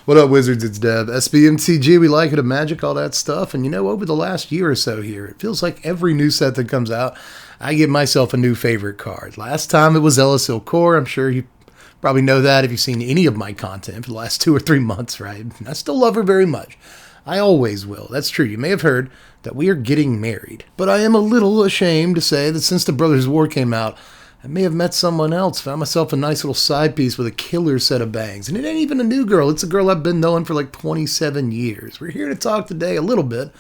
What up, Wizards? It's Dev. SBMTG, we like it, a magic, all that stuff. And over the last year or so here, it feels like every new set that comes out, I get myself a new favorite card. Last time it was Elasil Core. I'm sure you probably know that if you've seen any of my content for the last 2 or 3 months, right? And I still love her very much. I always will. That's true. You may have heard that we are getting married. But I am a little ashamed to say that since the Brothers War came out, I may have met someone else, found myself a nice little side piece with a killer set of bangs. And it ain't even a new girl. It's a girl I've been knowing for like 27 years. We're here to talk today a little bit,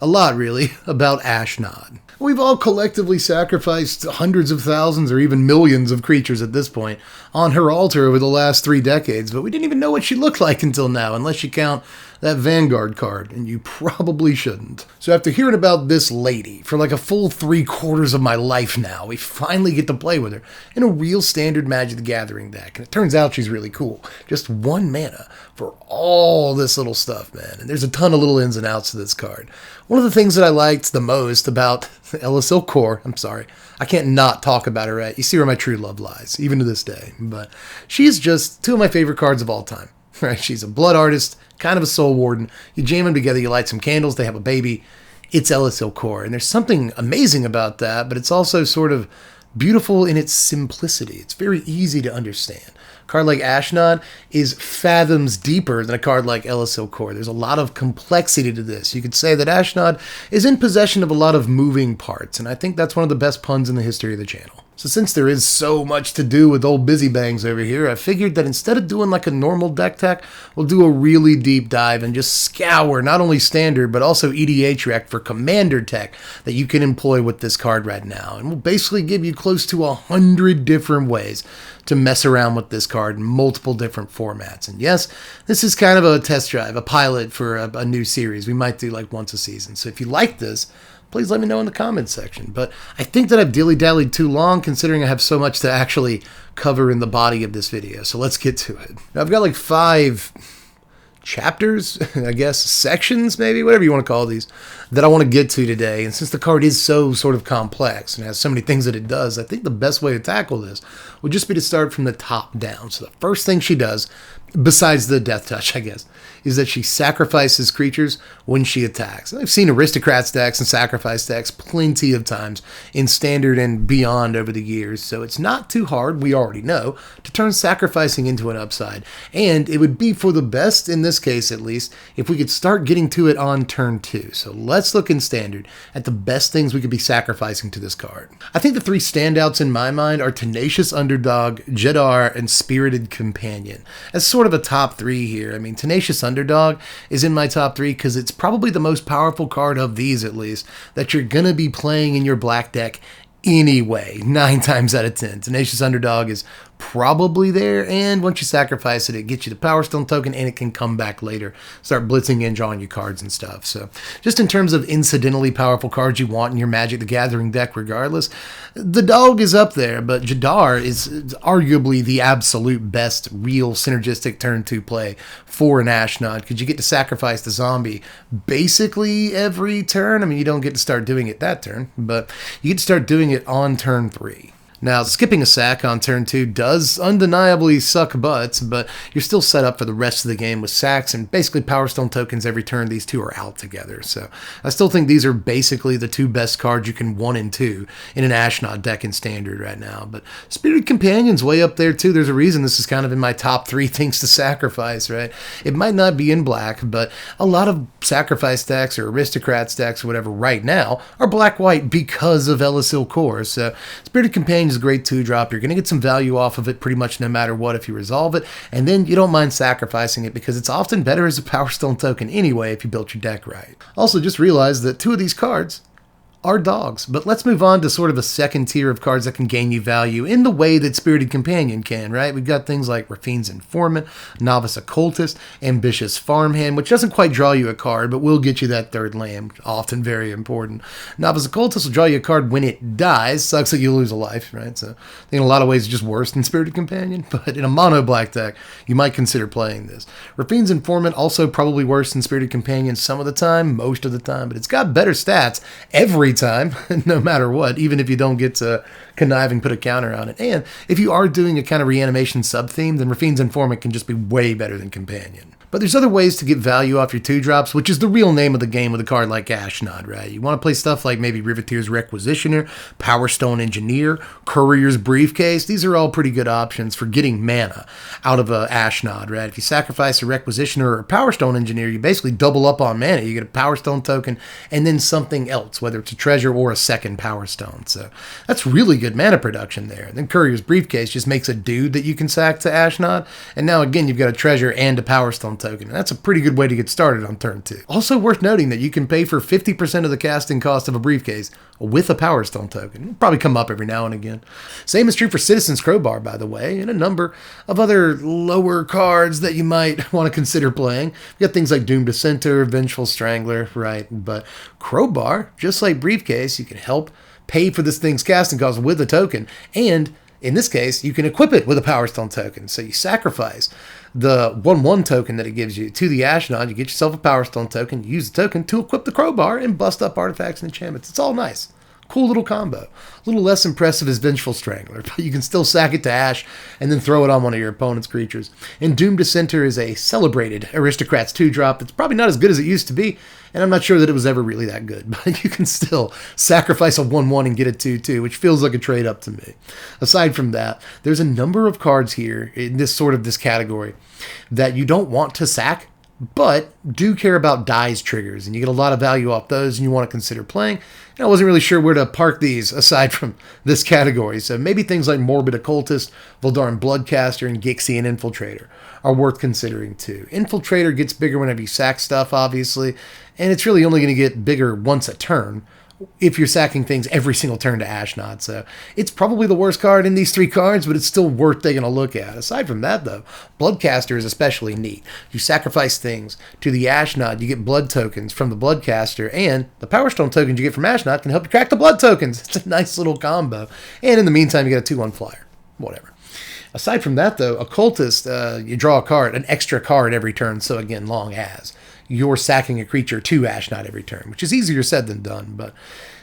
a lot really, about Ashnod. We've all collectively sacrificed hundreds of thousands or even millions of creatures at this point on her altar over the last 3 decades, but we didn't even know what she looked like until now, unless you count that Vanguard card, and you probably shouldn't. So after hearing about this lady for like a full 3/4 of my life now, we finally get to play with her in a real standard Magic the Gathering deck, and it turns out she's really cool. Just 1 mana for all this little stuff, man, and there's a ton of little ins and outs to this card. One of the things that I liked the most about Elasil Core, I'm sorry, I can't not talk about her, right? You see where my true love lies, even to this day, but she's just 2 of my favorite cards of all time. Right? She's a blood artist, kind of a soul warden. You jam them together, you light some candles, they have a baby. It's Elasil Core. And there's something amazing about that, but it's also sort of beautiful in its simplicity. It's very easy to understand. A card like Ashnod is fathoms deeper than a card like Elasil Core. There's a lot of complexity to this. You could say that Ashnod is in possession of a lot of moving parts, and I think that's one of the best puns in the history of the channel. So since there is so much to do with old Busy Bangs over here, I figured that instead of doing like a normal deck tech, we'll do a really deep dive and just scour not only standard, but also EDH rec for commander tech that you can employ with this card right now. And we'll basically give you close to 100 different ways to mess around with this card in multiple different formats. And yes, this is kind of a test drive, a pilot for a new series. We might do like once a season. So if you like this, please let me know in the comments section. But I think that I've dilly-dallied too long considering I have so much to actually cover in the body of this video. So let's get to it. Now, I've got like 5 chapters, I guess, sections maybe, whatever you want to call these, that I want to get to today. And since the card is so sort of complex and has so many things that it does, I think the best way to tackle this would just be to start from the top down. So the first thing she does, besides the death touch, I guess, is that she sacrifices creatures when she attacks. I've seen aristocrats decks and sacrifice decks plenty of times in standard and beyond over the years, so it's not too hard, we already know, to turn sacrificing into an upside. And it would be for the best, in this case at least, if we could start getting to it on turn 2. So let's look in standard at the best things we could be sacrificing to this card. I think the 3 standouts in my mind are Tenacious Underdog, Jadar, and Spirited Companion. As sort of a top 3 here. I mean, Tenacious Underdog is in my top 3 because it's probably the most powerful card of these, at least, that you're going to be playing in your black deck anyway, 9 times out of 10. Tenacious Underdog is probably there, and once you sacrifice it, it gets you the Power Stone token, and it can come back later. Start blitzing in, drawing your cards and stuff. So just in terms of incidentally powerful cards you want in your Magic the Gathering deck regardless, the dog is up there, but Jadar is arguably the absolute best real synergistic turn 2 play for an Ashnod, because you get to sacrifice the zombie basically every turn. I mean, you don't get to start doing it that turn, but you get to start doing it on turn 3. Now, skipping a sack on turn 2 does undeniably suck butts, but you're still set up for the rest of the game with sacks and basically Power Stone tokens every turn. These 2 are out together, so I still think these are basically the 2 best cards you can 1 and 2 in an Ashnod deck in standard right now. But Spirited Companion's way up there too. There's a reason this is kind of in my top 3 things to sacrifice, right? It might not be in black, but a lot of sacrifice decks or aristocrats decks or whatever right now are black-white because of Elasil Core. So Spirited Companion is a great 2-drop. You're going to get some value off of it pretty much no matter what if you resolve it, and then you don't mind sacrificing it because it's often better as a Power Stone token anyway if you built your deck right. Also, just realize that 2 of these cards are dogs. But let's move on to sort of a second tier of cards that can gain you value in the way that Spirited Companion can, right? We've got things like Rafine's Informant, Novice Occultist, Ambitious Farmhand, which doesn't quite draw you a card, but will get you that 3rd land, often very important. Novice Occultist will draw you a card when it dies. Sucks that you lose a life, right? So I think in a lot of ways it's just worse than Spirited Companion, but in a mono black deck, you might consider playing this. Rafine's Informant, also probably worse than Spirited Companion some of the time, most of the time, but it's got better stats every time, no matter what, even if you don't get to connive and put a counter on it. And if you are doing a kind of reanimation sub-theme, then Rafine's Informant can just be way better than Companion. But there's other ways to get value off your 2-drops, which is the real name of the game with a card like Ashnod, right? You want to play stuff like maybe Riveteer's Requisitioner, Power Stone Engineer, Courier's Briefcase. These are all pretty good options for getting mana out of a Ashnod, right? If you sacrifice a Requisitioner or a Power Stone Engineer, you basically double up on mana. You get a Power Stone token and then something else, whether it's a treasure or a second Power Stone. So that's really good mana production there. Then Courier's Briefcase just makes a dude that you can sack to Ashnod, and now again you've got a treasure and a Power Stone token. And that's a pretty good way to get started on turn 2. Also worth noting that you can pay for 50% of the casting cost of a briefcase with a Power Stone token. It'll probably come up every now and again. Same is true for Citizen's Crowbar, by the way, and a number of other lower cards that you might want to consider playing. You got things like Doomed Dissenter, Vengeful Strangler, right? But Crowbar, just like Briefcase, you can help pay for this thing's casting cost with a token, and in this case, you can equip it with a Power Stone token. So you sacrifice the 1/1 token that it gives you to the Ashnod, you get yourself a Power Stone token, you use the token to equip the Crowbar and bust up artifacts and enchantments. It's all nice. Cool little combo. A little less impressive as Vengeful Strangler, but you can still sack it to Ash and then throw it on one of your opponent's creatures. And Doomed Dissenter is a celebrated Aristocrats 2-drop. It's probably not as good as it used to be, and I'm not sure that it was ever really that good, but you can still sacrifice a 1/1 and get a 2/2, which feels like a trade up to me. Aside from that, there's a number of cards here in this category that you don't want to sack, but do care about dies triggers, and you get a lot of value off those, and you want to consider playing. And I wasn't really sure where to park these aside from this category, so maybe things like Morbid Occultist, Voldaren Bloodcaster, and Gixian Infiltrator are worth considering too. Infiltrator gets bigger whenever you sack stuff, obviously, and it's really only going to get bigger once a turn if you're sacking things every single turn to Ashnod. So it's probably the worst card in these 3 cards, but it's still worth taking a look at. Aside from that, though, Bloodcaster is especially neat. You sacrifice things to the Ashnod, you get blood tokens from the Bloodcaster, and the Power Stone tokens you get from Ashnod can help you crack the blood tokens. It's a nice little combo. And in the meantime, you get a 2/1 flyer. Whatever. Aside from that, though, Occultist, you draw a card, an extra card every turn, so again, long as you're sacking a creature to Ashnod every turn, which is easier said than done, but,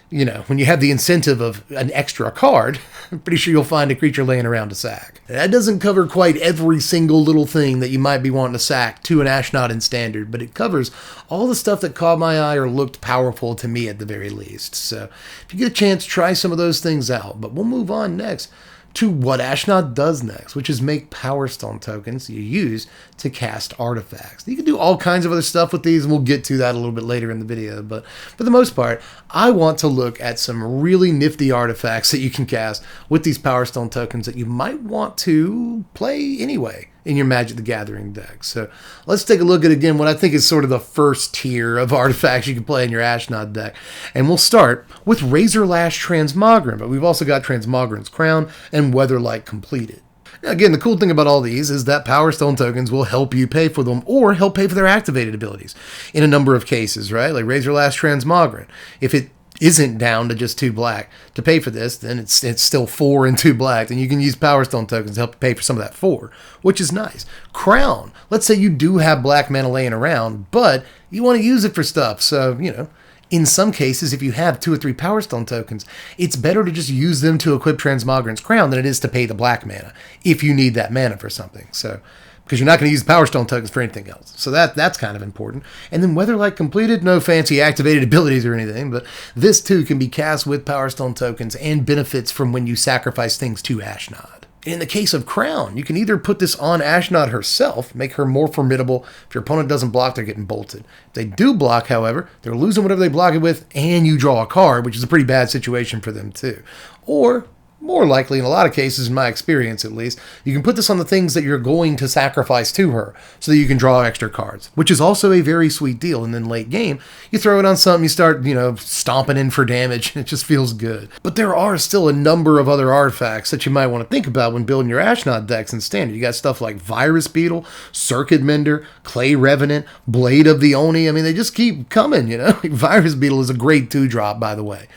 you know, when you have the incentive of an extra card, I'm pretty sure you'll find a creature laying around to sack. That doesn't cover quite every single little thing that you might be wanting to sack to an Ashnod in Standard, but it covers all the stuff that caught my eye or looked powerful to me at the very least. So if you get a chance, try some of those things out, but we'll move on next to what Ashnod does next, which is make Power Stone tokens you use to cast artifacts. You can do all kinds of other stuff with these, and we'll get to that a little bit later in the video, but for the most part, I want to look at some really nifty artifacts that you can cast with these Power Stone tokens that you might want to play anyway in your Magic the Gathering deck. So let's take a look at, again, what I think is sort of the first tier of artifacts you can play in your Ashnod deck. And we'll start with Razorlash Transmogrant, but we've also got Transmogrant's Crown and Weatherlight Completed. Now, again, the cool thing about all these is that Power Stone tokens will help you pay for them or help pay for their activated abilities in a number of cases, right? Like Razorlash Transmogrant. If it isn't down to just 2 black to pay for this, then it's still 4 and 2 black, and you can use Power Stone tokens to help you pay for some of that 4, which is nice. Crown. Let's say you do have black mana laying around, but you want to use it for stuff, so, you know, in some cases, if you have 2 or 3 Power Stone tokens, it's better to just use them to equip Transmogrant's Crown than it is to pay the black mana, if you need that mana for something. So, because you're not going to use Power Stone tokens for anything else. So that's kind of important. And then Weatherlight Completed, no fancy activated abilities or anything, but this too can be cast with Power Stone tokens and benefits from when you sacrifice things to Ashnod. In the case of Crown, you can either put this on Ashnod herself, make her more formidable. If your opponent doesn't block, they're getting bolted. If they do block, however, they're losing whatever they block it with, and you draw a card, which is a pretty bad situation for them too. Or, more likely, in a lot of cases, in my experience at least, you can put this on the things that you're going to sacrifice to her so that you can draw extra cards, which is also a very sweet deal. And then late game, you throw it on something, you start, you know, stomping in for damage, and it just feels good. But there are still a number of other artifacts that you might want to think about when building your Ashnod decks in Standard. You got stuff like Virus Beetle, Circuit Mender, Clay Revenant, Blade of the Oni. I mean, they just keep coming, you know. Virus Beetle is a great 2-drop, by the way.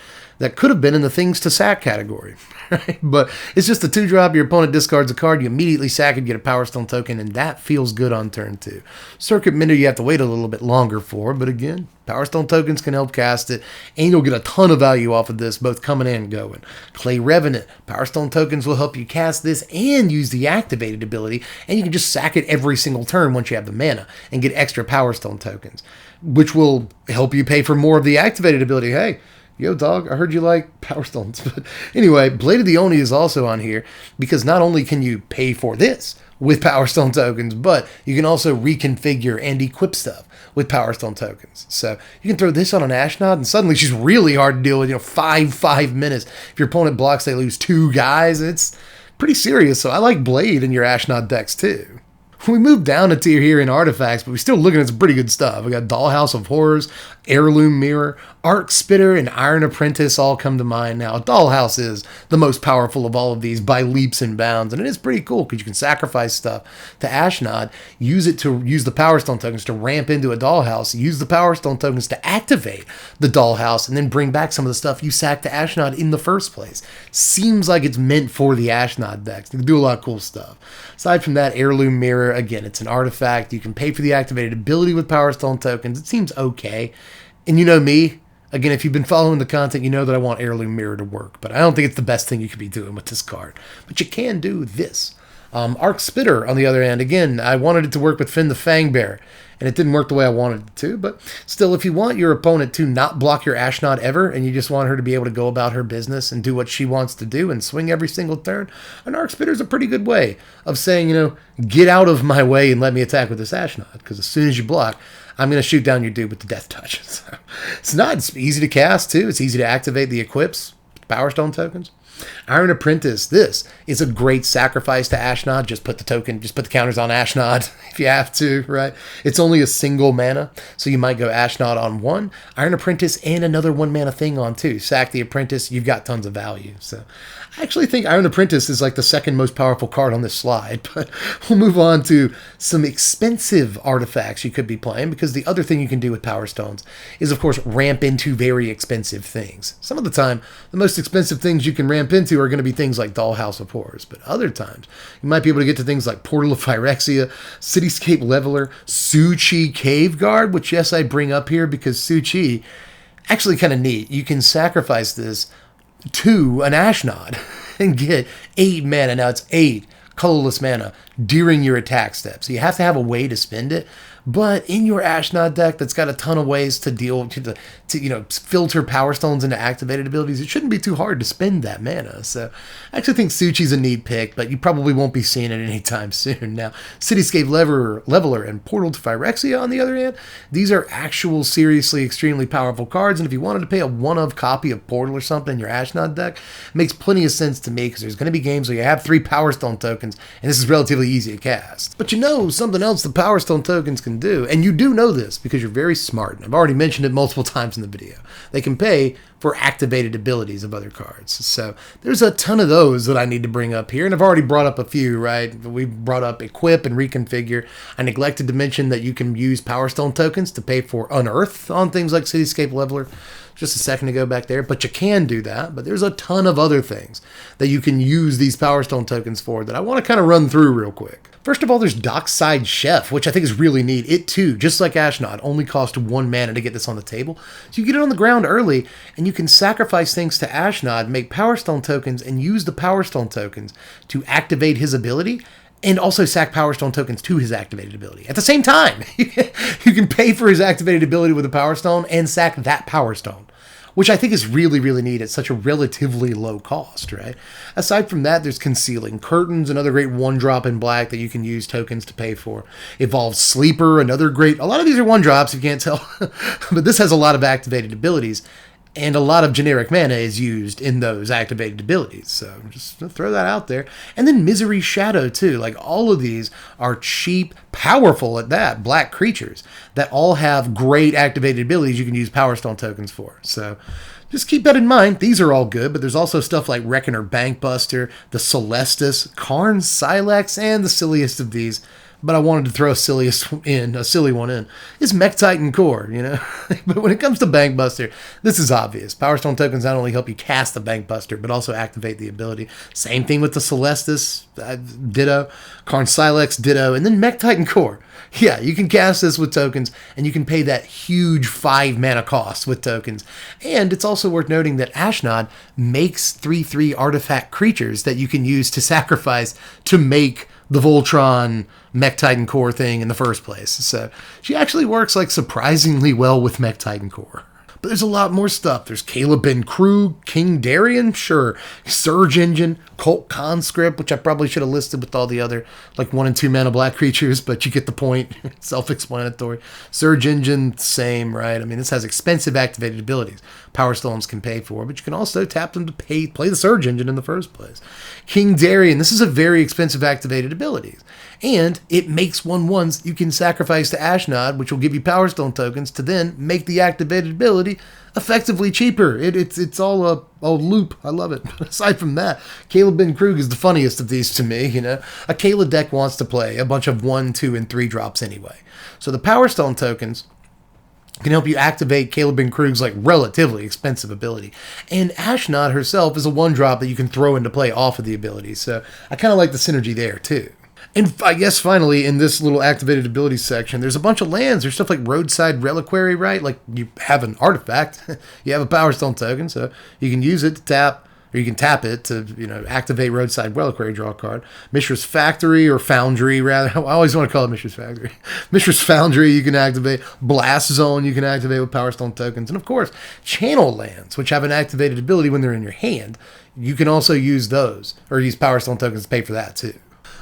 that could have been in the things to sack category. Right? But it's just a 2-drop, your opponent discards a card, you immediately sack it, get a Power Stone token, and that feels good on turn 2. Circuit Mender you have to wait a little bit longer for, but again, Power Stone tokens can help cast it, and you'll get a ton of value off of this, both coming in and going. Clay Revenant, Power Stone tokens will help you cast this and use the activated ability, and you can just sack it every single turn once you have the mana, and get extra Power Stone tokens, which will help you pay for more of the activated ability. Hey, yo, dog, I heard you like Power Stones. But anyway, Blade of the Oni is also on here because not only can you pay for this with Power Stone tokens, but you can also reconfigure and equip stuff with Power Stone tokens. So you can throw this on an Ashnod, and suddenly she's really hard to deal with. 5 minutes. If your opponent blocks, they lose 2 guys. It's pretty serious. So I like Blade in your Ashnod decks too. We moved down a tier here in artifacts, but we're still looking at some pretty good stuff. We got Dollhouse of Horrors, Heirloom Mirror, Arc Spitter, and Iron Apprentice all come to mind now. Dollhouse is the most powerful of all of these by leaps and bounds, and it is pretty cool because you can sacrifice stuff to Ashnod, use the Power Stone tokens to ramp into a Dollhouse, use the Power Stone tokens to activate the Dollhouse, and then bring back some of the stuff you sacked to Ashnod in the first place. Seems like it's meant for the Ashnod decks. They can do a lot of cool stuff. Aside from that, Heirloom Mirror, again, it's an artifact. You can pay for the activated ability with Power Stone tokens. It seems okay. And you know me, again, if you've been following the content, you know that I want Heirloom Mirror to work. But I don't think it's the best thing you could be doing with this card. But you can do this. Arc Spitter, on the other hand, again, I wanted it to work with Finn the Fangbearer, and it didn't work the way I wanted it to. But still, if you want your opponent to not block your Ashnod ever, and you just want her to be able to go about her business and do what she wants to do and swing every single turn, an Arc Spitter is a pretty good way of saying, get out of my way and let me attack with this Ashnod, because as soon as you block, I'm going to shoot down your dude with the Death Touch. So, it's easy to cast, too. It's easy to activate the equips, Power Stone tokens. Iron Apprentice, this is a great sacrifice to Ashnod. Just put the counters on Ashnod if you have to, right? It's only a single mana, so you might go Ashnod on 1, Iron Apprentice, and another 1 mana thing on 2. Sack the Apprentice, you've got tons of value. So I actually think Iron Apprentice is like the second most powerful card on this slide, but we'll move on to some expensive artifacts you could be playing, because the other thing you can do with Power Stones is, of course, ramp into very expensive things. Some of the time, the most expensive things you can ramp into are going to be things like Dollhouse of Horrors, but other times you might be able to get to things like Portal of Phyrexia, Cityscape Leveler, Su-Chi Cave Guard, which, yes, I bring up here because Su-Chi, actually kind of neat. You can sacrifice this to an Ashnod and get 8 mana. Now it's 8 colorless mana during your attack step, so you have to have a way to spend it. But in your Ashnod deck that's got a ton of ways to filter Power Stones into activated abilities, it shouldn't be too hard to spend that mana. So I actually think Su-Chi's a neat pick, but you probably won't be seeing it anytime soon. Now, Cityscape Leveler and Portal to Phyrexia, on the other hand, these are actual seriously extremely powerful cards, and if you wanted to pay a one-of copy of Portal or something in your Ashnod deck, it makes plenty of sense to me, because there's going to be games where you have 3 Power Stone tokens, and this is relatively easy to cast. But something else the Power Stone tokens can do, and you do know this because you're very smart, and I've already mentioned it multiple times in the video. They can pay for activated abilities of other cards. So there's a ton of those that I need to bring up here, and I've already brought up a few, right? We brought up Equip and Reconfigure. I neglected to mention that you can use Power Stone tokens to pay for Unearth on things like Cityscape Leveler just a second ago back there, but you can do that. But there's a ton of other things that you can use these Power Stone tokens for that I want to kind of run through real quick. First of all, there's Dockside Chef, which I think is really neat. It too, just like Ashnod, only cost 1 mana to get this on the table. So you get it on the ground early, and you can sacrifice things to Ashnod, make Power Stone tokens, and use the Power Stone tokens to activate his ability, and also sack Power Stone tokens to his activated ability. At the same time, you can pay for his activated ability with a Power Stone and sack that Power Stone, which I think is really, really neat at such a relatively low cost, right? Aside from that, there's Concealing Curtains, another great 1-drop in black that you can use tokens to pay for. Evolved Sleeper, another great... A lot of these are 1-drops, if you can't tell. But this has a lot of activated abilities, and a lot of generic mana is used in those activated abilities. So just throw that out there. And then Misery Shadow, too. Like, all of these are cheap, powerful at that, black creatures that all have great activated abilities you can use Power Stone tokens for. So just keep that in mind. These are all good, but there's also stuff like Reckoner Bankbuster, the Celestus, Karn Silex, and the silliest of these, but I wanted to throw a silly one in, is Mech Titan Core, But when it comes to Bank Buster, this is obvious. Power Stone tokens not only help you cast the Bank Buster, but also activate the ability. Same thing with the Celestis, ditto, Karn Silex, ditto, and then Mech Titan Core. Yeah, you can cast this with tokens, and you can pay that huge 5 mana cost with tokens. And it's also worth noting that Ashnod makes 3/3 artifact creatures that you can use to sacrifice to make the Voltron Mech Titan Core thing in the first place. So she actually works like surprisingly well with Mech Titan Core. But there's a lot more stuff. There's Caleb Ben Krug, King Darien, sure. Surge Engine, Cult Conscript, which I probably should have listed with all the other like 1 and 2 mana black creatures, but you get the point. Self-explanatory. Surge Engine, same, right? I mean, this has expensive activated abilities Power Stones can pay for, but you can also tap them to play the Surge Engine in the first place. King Darien, this is a very expensive activated ability. And it makes 1/1s you can sacrifice to Ashnod, which will give you Power Stone tokens to then make the activated ability effectively cheaper. It's all a loop. I love it. But aside from that, Caleb Ben Krug is the funniest of these to me. A Kayla deck wants to play a bunch of 1, 2, and 3 drops anyway. So the Power Stone tokens can help you activate Caleb Ben Krug's like relatively expensive ability. And Ashnod herself is a 1-drop that you can throw into play off of the ability. So I kind of like the synergy there too. And I guess finally, in this little activated abilities section, there's a bunch of lands. There's stuff like Roadside Reliquary, right? Like you have an artifact, you have a Power Stone token, so you can use it to tap, or you can tap it to, activate Roadside Reliquary, draw a card. Mishra's Factory, or Foundry, rather. I always want to call it Mishra's Factory. Mishra's Foundry, you can activate. Blast Zone, you can activate with Power Stone tokens. And of course, Channel lands, which have an activated ability when they're in your hand. You can also use those, or use Power Stone tokens to pay for that too.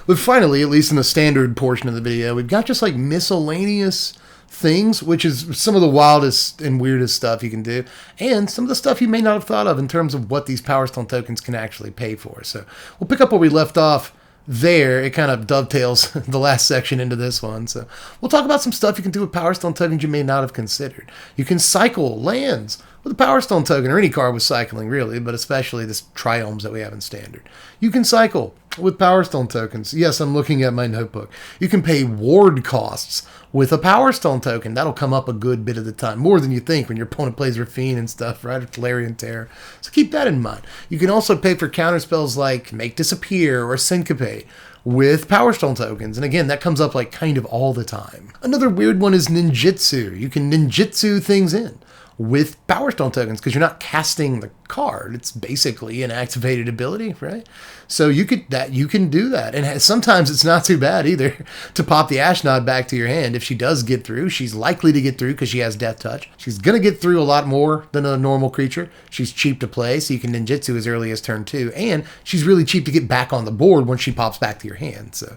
But finally, at least in the standard portion of the video, we've got just like miscellaneous things, which is some of the wildest and weirdest stuff you can do, and some of the stuff you may not have thought of in terms of what these Power Stone tokens can actually pay for. So we'll pick up where we left off there. It kind of dovetails the last section into this one. So we'll talk about some stuff you can do with Power Stone tokens you may not have considered. You can cycle lands with a Power Stone token, or any card with cycling really, but especially this Triomes that we have in standard. You can cycle with Power Stone tokens. Yes, I'm looking at my notebook. You can pay ward costs with a Power Stone token. That'll come up a good bit of the time, more than you think when your opponent plays Rafine and stuff, right? Or Tolarian Terror. So keep that in mind. You can also pay for counterspells like Make Disappear or Syncopate with Power Stone tokens. And again, that comes up like kind of all the time. Another weird one is Ninjutsu. You can Ninjutsu things in with Power Stone tokens because you're not casting the card. It's basically an activated ability, right? So you can do that. And sometimes it's not too bad either to pop the Ashnod back to your hand. If she does get through, she's likely to get through because she has Death Touch. She's going to get through a lot more than a normal creature. She's cheap to play, so you can ninjutsu as early as turn 2. And she's really cheap to get back on the board once she pops back to your hand. So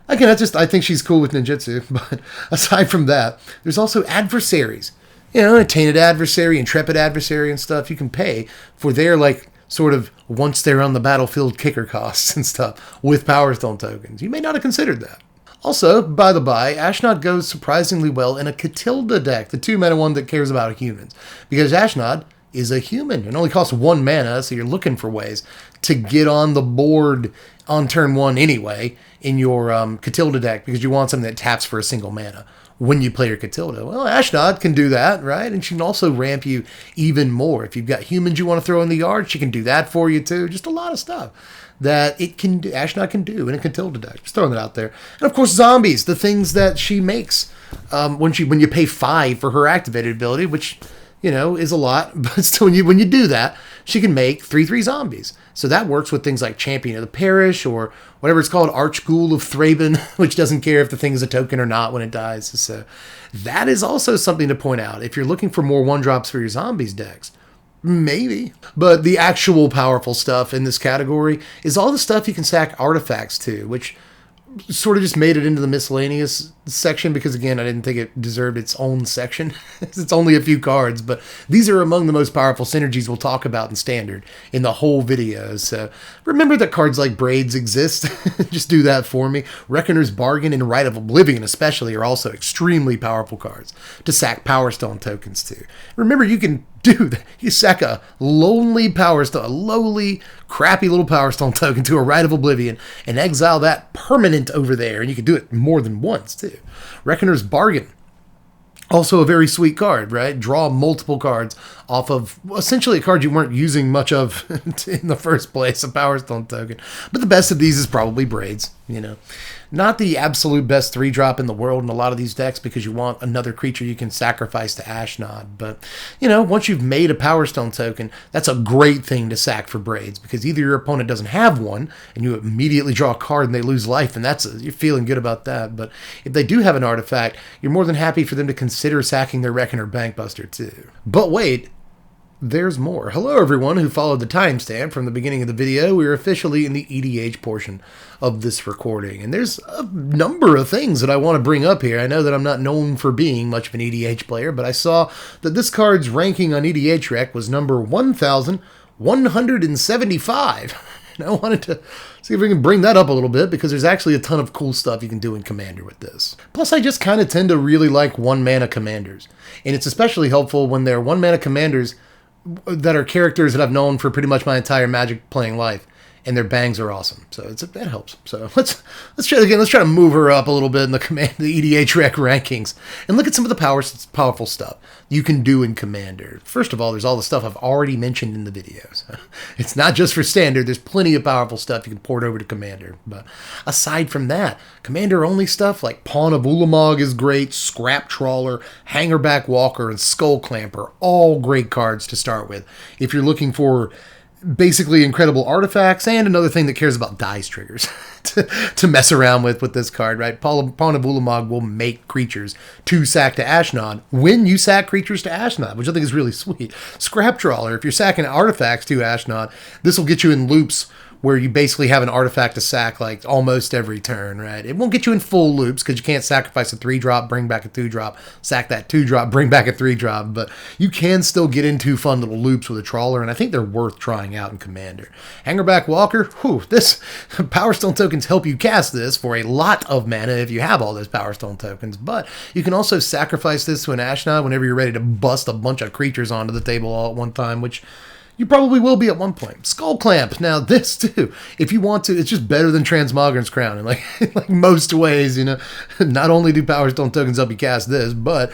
again, I think she's cool with ninjutsu. But aside from that, there's also adversaries. A Tainted Adversary, Intrepid Adversary and stuff. You can pay for their, like, sort of once they're on the battlefield kicker costs and stuff with Power Stone tokens. You may not have considered that. Also, by the by, Ashnod goes surprisingly well in a Catilda deck, the 2-mana one that cares about humans. Because Ashnod is a human. It only costs 1 mana, so you're looking for ways to get on the board on turn 1 anyway in your Catilda deck, because you want something that taps for a single mana when you play your Catilda. Well, Ashnod can do that, right? And she can also ramp you even more. If you've got humans you want to throw in the yard, she can do that for you too. Just a lot of stuff that Ashnod can do in a Catilda deck. Just throwing it out there. And of course, zombies, the things that she makes when you pay 5 for her activated ability, which is a lot, but still when you do that, she can make 3/3 zombies. So that works with things like Champion of the Parish or whatever it's called, Archghoul of Thraben, which doesn't care if the thing is a token or not when it dies. So that is also something to point out. If you're looking for more 1-drops for your zombies decks, maybe. But the actual powerful stuff in this category is all the stuff you can sack artifacts to, which sort of just made it into the miscellaneous section because, again, I didn't think it deserved its own section. It's only a few cards, but these are among the most powerful synergies we'll talk about in Standard in the whole video. So remember that cards like Braids exist. Just do that for me. Reckoner's Bargain and Rite of Oblivion especially are also extremely powerful cards to sack Power Stone tokens to. Remember, you can Dude, you sack a lonely Power Stone, a lowly, crappy little Power Stone token to a Rite of Oblivion and exile that permanent over there. And you can do it more than once, too. Reckoner's Bargain. Also a very sweet card, right? Draw multiple cards off of essentially a card you weren't using much of in the first place, a Power Stone token. But the best of these is probably Braids, you know. Not the absolute best 3-drop in the world in a lot of these decks because you want another creature you can sacrifice to Ashnod. But, you know, once you've made a Power Stone token, that's a great thing to sack for Braids because either your opponent doesn't have one and you immediately draw a card and they lose life, and you're feeling good about that. But if they do have an artifact, you're more than happy for them to consider sacking their Reckoner Bankbuster too. But wait, there's more. Hello everyone who followed the timestamp from the beginning of the video. We're officially in the EDH portion of this recording, and there's a number of things that I want to bring up here. I know that I'm not known for being much of an EDH player, but I saw that this card's ranking on EDH Rec was number 1,175. And I wanted to see if we can bring that up a little bit because there's actually a ton of cool stuff you can do in Commander with this. Plus, I just kind of tend to really like 1-mana commanders, and it's especially helpful when they're 1-mana commanders that are characters that I've known for pretty much my entire Magic playing life, and their bangs are awesome. So that helps. So let's try again. Let's try to move her up a little bit in the EDH Rec rankings and look at some of the powerful stuff you can do in Commander. First of all, there's all the stuff I've already mentioned in the videos. It's not just for Standard. There's plenty of powerful stuff you can port over to Commander. But aside from that, Commander-only stuff like Pawn of Ulamog is great, Scrap Trawler, Hangerback Walker, and Skull Clamper, all great cards to start with if you're looking for basically incredible artifacts and another thing that cares about dice triggers to mess around with this card, right? Pawn of Ulamog will make creatures to sack to Ashnod when you sack creatures to Ashnod, which I think is really sweet. Scrap Trawler, if you're sacking artifacts to Ashnod, this will get you in loops where you basically have an artifact to sack like almost every turn, right? It won't get you in full loops because you can't sacrifice a 3-drop, bring back a 2-drop, sack that 2-drop, bring back a 3-drop, but you can still get into fun little loops with a Trawler, and I think they're worth trying out in Commander. Hangerback Walker, this Power Stone tokens help you cast this for a lot of mana if you have all those Power Stone tokens, but you can also sacrifice this to an Ashnod whenever you're ready to bust a bunch of creatures onto the table all at one time, which you probably will be at one point. Skull Clamp. Now, this, too, if you want to, it's just better than Transmogren's Crown in like most ways, you know. Not only do Power Stone tokens help you cast this, but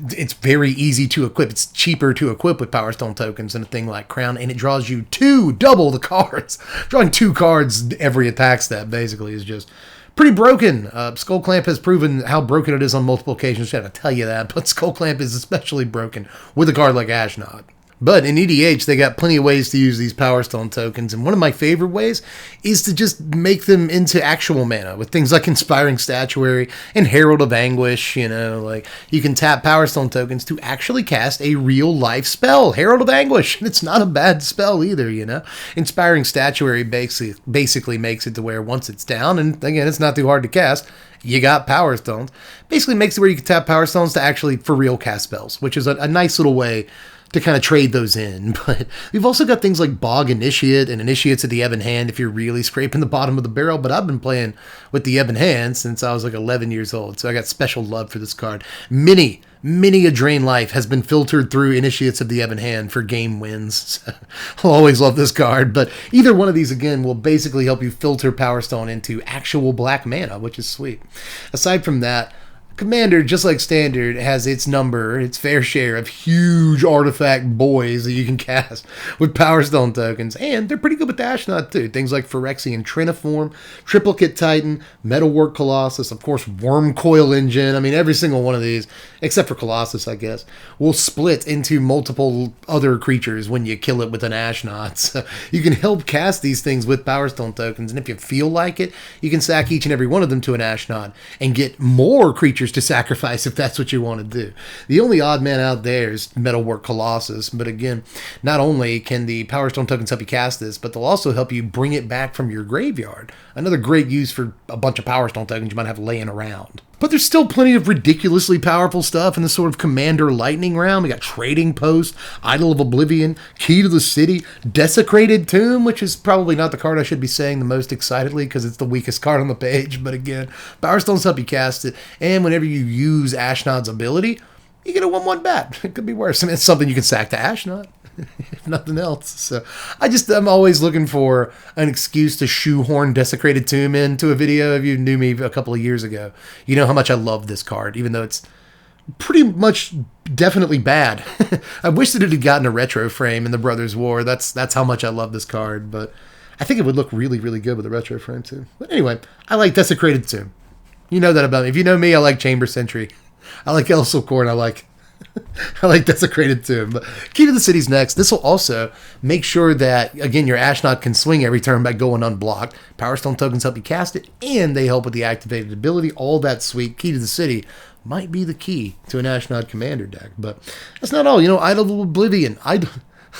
it's very easy to equip. It's cheaper to equip with Power Stone tokens than a thing like Crown, and it draws you double the cards. Drawing 2 cards every attack step, basically, is just pretty broken. Skull Clamp has proven how broken it is on multiple occasions. I have to tell you that, but Skull Clamp is especially broken with a card like Ashnod. But in EDH, they got plenty of ways to use these Power Stone tokens, and one of my favorite ways is to just make them into actual mana with things like Inspiring Statuary and Herald of Anguish. You know, like you can tap Power Stone tokens to actually cast a real-life spell, Herald of Anguish, and it's not a bad spell either, you know. Inspiring Statuary basically makes it to where once it's down, and again, it's not too hard to cast, you got Power Stones. Basically makes it where you can tap Power Stones to actually for real cast spells, which is a nice little way to kind of trade those in. But we've also got things like Bog Initiate and Initiates of the Ebon Hand if you're really scraping the bottom of the barrel, but I've been playing with the Ebon Hand since I was like 11 years old, so I got special love for this card. Many a Drain Life has been filtered through Initiates of the Ebon Hand for game wins. So I'll always love this card, but either one of these, again, will basically help you filter Power Stone into actual black mana, which is sweet. Aside from that, Commander, just like Standard, has its fair share of huge artifact boys that you can cast with Power Stone tokens, and they're pretty good with Ashnod too. Things like Phyrexian Triniform, Triplicate Titan, Metalwork Colossus, of course, Worm Coil Engine. I mean, every single one of these, except for Colossus, I guess, will split into multiple other creatures when you kill it with an Ashnod. So you can help cast these things with Power Stone tokens, and if you feel like it, you can sack each and every one of them to an Ashnod and get more creatures to sacrifice if that's what you want to do. The only odd man out there is Metalwork Colossus, but again, not only can the Power Stone tokens help you cast this, but they'll also help you bring it back from your graveyard. Another great use for a bunch of Power Stone tokens you might have laying around. But there's still plenty of ridiculously powerful stuff in the sort of Commander Lightning round. We got Trading Post, Idol of Oblivion, Key to the City, Desecrated Tomb, which is probably not the card I should be saying the most excitedly because it's the weakest card on the page. But again, Power Stones help you cast it. And whenever you use Ashnod's ability, you get a 1/1 bat. It could be worse. I mean, it's something you can sack to Ashnod, if nothing else. So I'm always looking for an excuse to shoehorn Desecrated Tomb into a video. If you knew me a couple of years ago, you know how much I love this card, even though it's pretty much definitely bad. I wish that it had gotten a retro frame in the Brothers War. That's how much I love this card, but I think it would look really, really good with a retro frame too. But anyway, I like Desecrated Tomb. You know that about me. If you know me, I like Chamber Sentry. I like Elsil Core, and I like Desecrated Tomb. But Key to the City's next. This will also make sure that, again, your Ashnod can swing every turn by going unblocked. Power Stone tokens help you cast it, and they help with the activated ability. All that sweet. Key to the City might be the key to an Ashnod Commander deck. But that's not all. You know, Idol of Oblivion.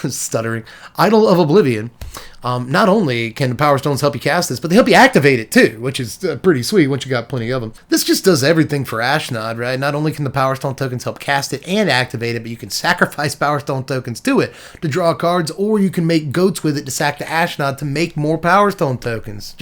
Stuttering. Idol of Oblivion. Not only can the Power Stones help you cast this, but they help you activate it too, which is pretty sweet once you got plenty of them. This just does everything for Ashnod, right? Not only can the Power Stone tokens help cast it and activate it, but you can sacrifice Power Stone tokens to it to draw cards, or you can make goats with it to sack to Ashnod to make more Power Stone tokens.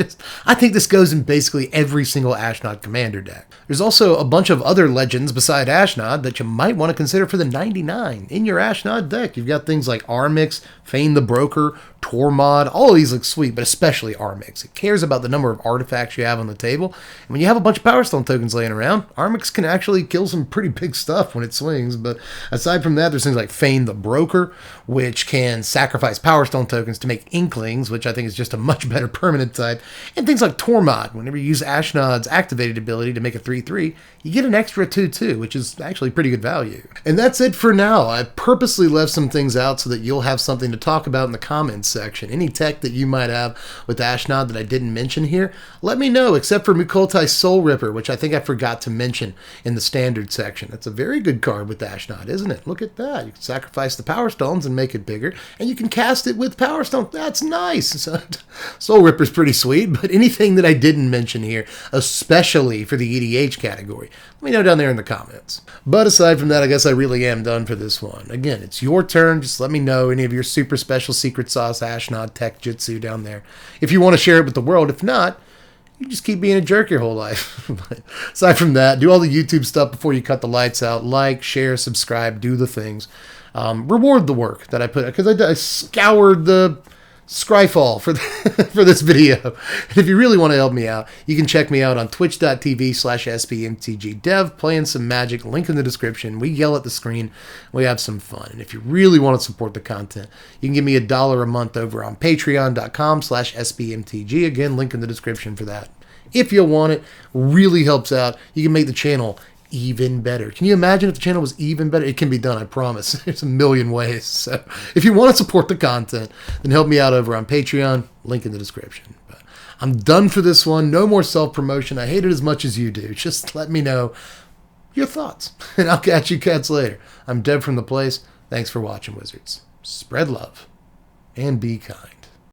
I think this goes in basically every single Ashnod Commander deck. There's also a bunch of other legends beside Ashnod that you might want to consider for the 99 in your Ashnod deck. You've got things like Armix, Feign the Broker, Tormod. All of these look sweet, but especially Armix. It cares about the number of artifacts you have on the table. And when you have a bunch of Power Stone tokens laying around, Armix can actually kill some pretty big stuff when it swings. But aside from that, there's things like Feign the Broker, which can sacrifice Power Stone tokens to make Inklings, which I think is just a much better permanent type. And things like Tormod. Whenever you use Ashnod's activated ability to make a 3/3, you get an extra 2/2, which is actually pretty good value. And that's it for now. I purposely left some things out so that you'll have something to talk about in the comments section. Any tech that you might have with Ashnod that I didn't mention here, let me know, except for Mukoltai Soul Ripper, which I think I forgot to mention in the standard section. That's a very good card with Ashnod, isn't it? Look at that. You can sacrifice the Power Stones and make it bigger, and you can cast it with Power Stone. That's nice. So, Soul Ripper's pretty sweet, but anything that I didn't mention here, especially for the EDH category, let me know down there in the comments. But aside from that, I guess I really am done for this one. Again, it's your turn. Just let me know any of your super special secret sauce Ashnod tech jutsu down there if you want to share it with the world. If not, you just keep being a jerk your whole life. But aside from that, do all the YouTube stuff before you cut the lights out. Like, share, subscribe, do the things. Reward the work that I put, because I scoured the Scryfall for this video. And if you really want to help me out, you can check me out on twitch.tv/SBMTGDev, playing some Magic, link in the description. We yell at the screen, we have some fun. And if you really want to support the content, you can give me $1 a month over on patreon.com/SBMTG. Again, link in the description for that. If you want it, really helps out. You can make the channel even better. Can you imagine if the channel was even better? It can be done, I promise. There's a million ways. So if you want to support the content, then help me out over on Patreon, link in the description. But I'm done for this one. No more self-promotion. I hate it as much as you do. Just let me know your thoughts, and I'll catch you cats later. I'm Deb from The Place. Thanks for watching, Wizards. Spread love and be kind.